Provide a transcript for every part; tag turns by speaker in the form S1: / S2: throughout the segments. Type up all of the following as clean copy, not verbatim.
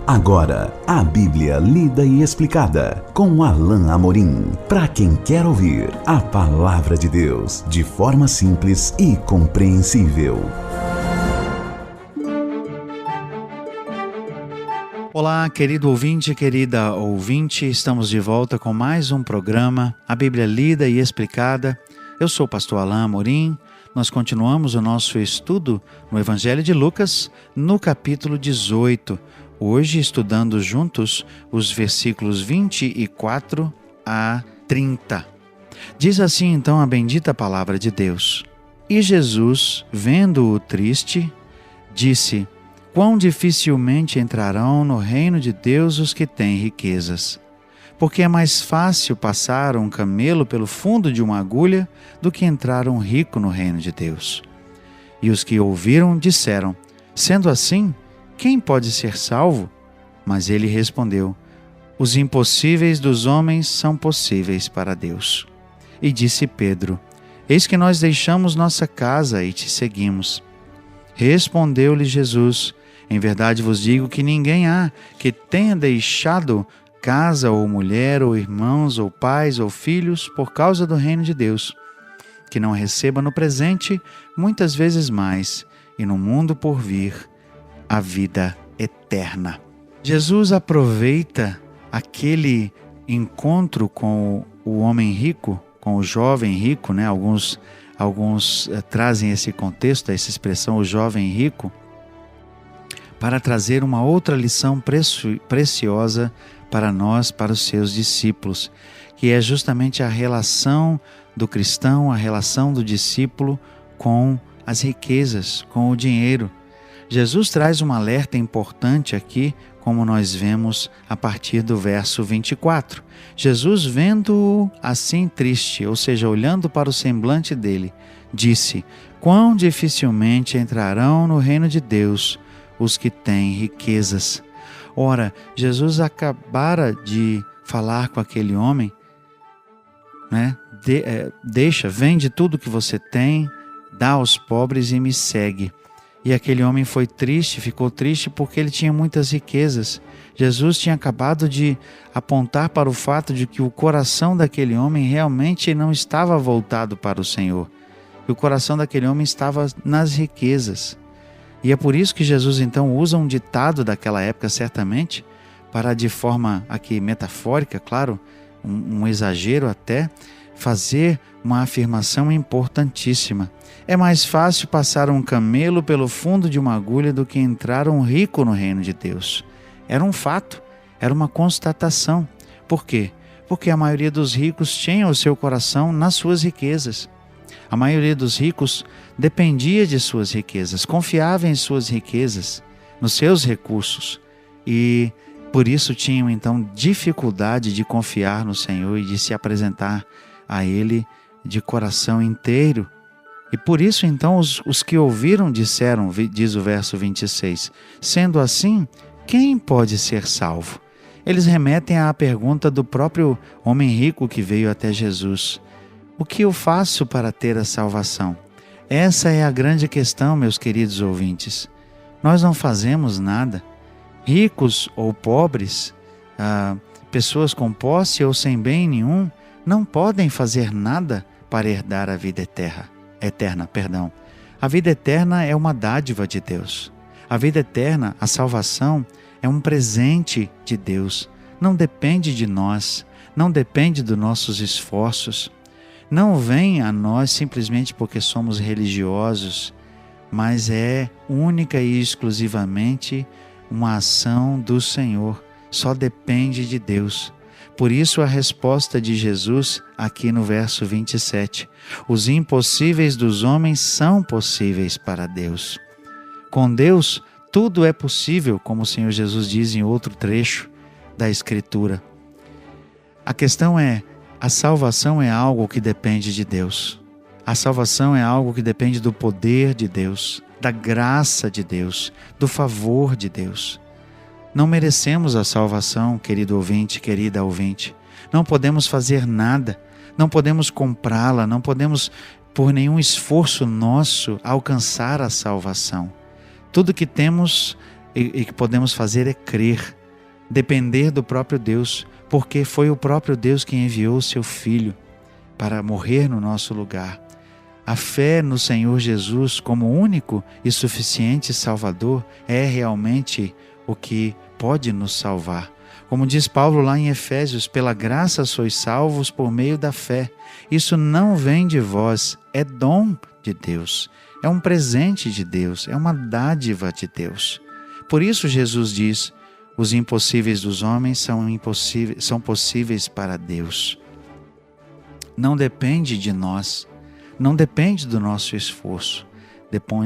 S1: Agora, a Bíblia lida e explicada com Alain Amorim. Para quem quer ouvir a Palavra de Deus de forma simples e compreensível.
S2: Olá, querido ouvinte, querida ouvinte. Estamos de volta com mais um programa, a Bíblia lida e explicada. Eu sou o pastor Alain Amorim. Nós continuamos o nosso estudo no Evangelho de Lucas, no capítulo 18. Hoje, estudando juntos os versículos 24 a 30. Diz assim então a bendita palavra de Deus. E Jesus, vendo-o triste, disse: Quão dificilmente entrarão no reino de Deus os que têm riquezas. Porque é mais fácil passar um camelo pelo fundo de uma agulha do que entrar um rico no reino de Deus. E os que ouviram disseram: Sendo assim, quem pode ser salvo? Mas ele respondeu: Os impossíveis dos homens são possíveis para Deus. E disse Pedro: Eis que nós deixamos nossa casa e te seguimos. Respondeu-lhe Jesus: Em verdade vos digo que ninguém há que tenha deixado casa ou mulher ou irmãos ou pais ou filhos por causa do reino de Deus, que não receba no presente muitas vezes mais e no mundo por vir a vida eterna. Jesus aproveita aquele encontro com o homem rico, com o jovem rico, né? Alguns trazem esse contexto, essa expressão, o jovem rico, para trazer uma outra lição preciosa para nós, para os seus discípulos, que é justamente a relação do cristão, a relação do discípulo com as riquezas, com o dinheiro. Jesus traz um alerta importante aqui, como nós vemos a partir do verso 24. Jesus, vendo-o assim triste, ou seja, olhando para o semblante dele, disse: Quão dificilmente entrarão no reino de Deus os que têm riquezas. Ora, Jesus acabara de falar com aquele homem, né? Vende tudo que você tem, dá aos pobres e me segue. E aquele homem foi triste, ficou triste porque ele tinha muitas riquezas. Jesus tinha acabado de apontar para o fato de que o coração daquele homem realmente não estava voltado para o Senhor. E o coração daquele homem estava nas riquezas. E é por isso que Jesus então usa um ditado daquela época, certamente, para, de forma aqui metafórica, claro, um exagero até, fazer uma afirmação importantíssima. É mais fácil passar um camelo pelo fundo de uma agulha do que entrar um rico no reino de Deus. Era um fato, era uma constatação. Por quê? Porque a maioria dos ricos tinha o seu coração nas suas riquezas. A maioria dos ricos dependia de suas riquezas, confiava em suas riquezas, nos seus recursos, e por isso tinham então dificuldade de confiar no Senhor e de se apresentar a Ele de coração inteiro. E por isso então os que ouviram disseram, diz o verso 26, sendo assim, quem pode ser salvo? Eles remetem à pergunta do próprio homem rico que veio até Jesus. O que eu faço para ter a salvação? Essa é a grande questão, meus queridos ouvintes. Nós não fazemos nada. Ricos ou pobres, pessoas com posse ou sem bem nenhum, não podem fazer nada para herdar a vida eterna. A vida eterna é uma dádiva de Deus. A vida eterna, a salvação, é um presente de Deus. Não depende de nós, não depende dos nossos esforços. Não vem a nós simplesmente porque somos religiosos, mas é única e exclusivamente uma ação do Senhor. Só depende de Deus. Por isso a resposta de Jesus aqui no verso 27. Os impossíveis dos homens são possíveis para Deus. Com Deus tudo é possível, como o Senhor Jesus diz em outro trecho da Escritura. A questão é, a salvação é algo que depende de Deus. A salvação é algo que depende do poder de Deus, da graça de Deus, do favor de Deus. Não merecemos a salvação, querido ouvinte, querida ouvinte. Não podemos fazer nada, não podemos comprá-la, não podemos, por nenhum esforço nosso, alcançar a salvação. Tudo que temos e que podemos fazer é crer, depender do próprio Deus, porque foi o próprio Deus que enviou o seu Filho para morrer no nosso lugar. A fé no Senhor Jesus como único e suficiente Salvador é realmente o que pode nos salvar. Como diz Paulo lá em Efésios, pela graça sois salvos por meio da fé. Isso não vem de vós, é dom de Deus, é um presente de Deus, é uma dádiva de Deus. Por isso Jesus diz, os impossíveis dos homens são possíveis para Deus. Não depende de nós, não depende do nosso esforço,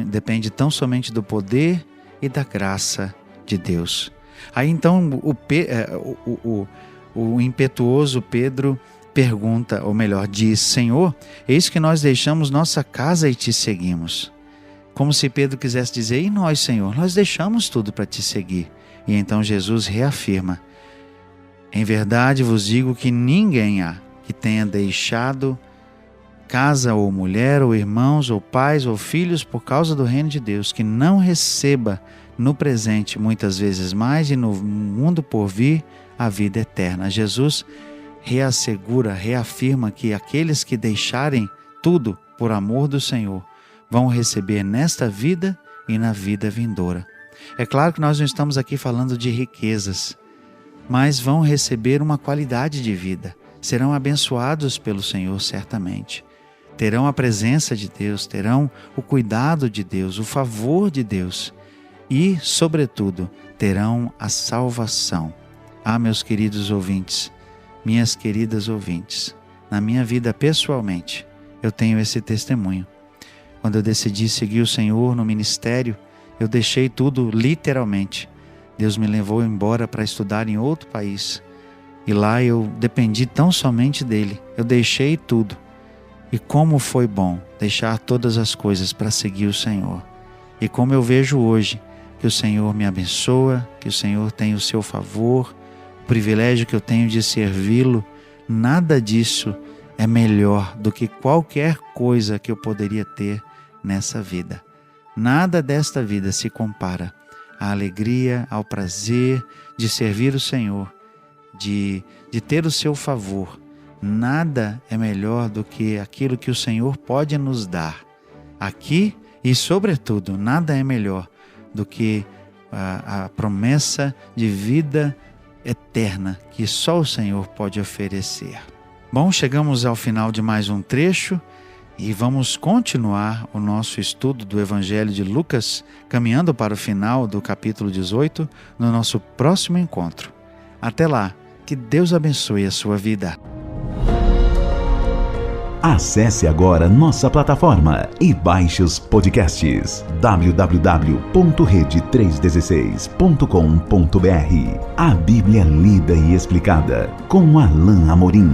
S2: depende tão somente do poder e da graça de Deus. Aí então o impetuoso Pedro pergunta, ou melhor, diz, Senhor, eis que nós deixamos nossa casa e te seguimos. Como se Pedro quisesse dizer, e nós, Senhor, nós deixamos tudo para te seguir. E então Jesus reafirma, em verdade vos digo que ninguém há que tenha deixado casa ou mulher ou irmãos ou pais ou filhos por causa do reino de Deus, que não receba no presente muitas vezes mais e no mundo por vir a vida eterna. Jesus reafirma que aqueles que deixarem tudo por amor do Senhor vão receber nesta vida e na vida vindoura. É claro que nós não estamos aqui falando de riquezas, mas vão receber uma qualidade de vida, serão abençoados pelo Senhor certamente. Terão a presença de Deus, terão o cuidado de Deus, o favor de Deus e, sobretudo, terão a salvação. Ah, meus queridos ouvintes, minhas queridas ouvintes, na minha vida pessoalmente, eu tenho esse testemunho. Quando eu decidi seguir o Senhor no ministério, eu deixei tudo literalmente. Deus me levou embora para estudar em outro país e lá eu dependi tão somente dele. Eu deixei tudo. E como foi bom deixar todas as coisas para seguir o Senhor. E como eu vejo hoje que o Senhor me abençoa, que o Senhor tem o seu favor, o privilégio que eu tenho de servi-lo, nada disso é melhor do que qualquer coisa que eu poderia ter nessa vida. Nada desta vida se compara à alegria, ao prazer de servir o Senhor, de ter o seu favor. Nada é melhor do que aquilo que o Senhor pode nos dar aqui e, sobretudo, nada é melhor do que a promessa de vida eterna que só o Senhor pode oferecer. Bom, chegamos ao final de mais um trecho e vamos continuar o nosso estudo do Evangelho de Lucas, caminhando para o final do capítulo 18, no nosso próximo encontro. Até lá, que Deus abençoe a sua vida.
S1: Acesse agora nossa plataforma e baixe os podcasts www.rede316.com.br. A Bíblia lida e explicada com Alain Amorim.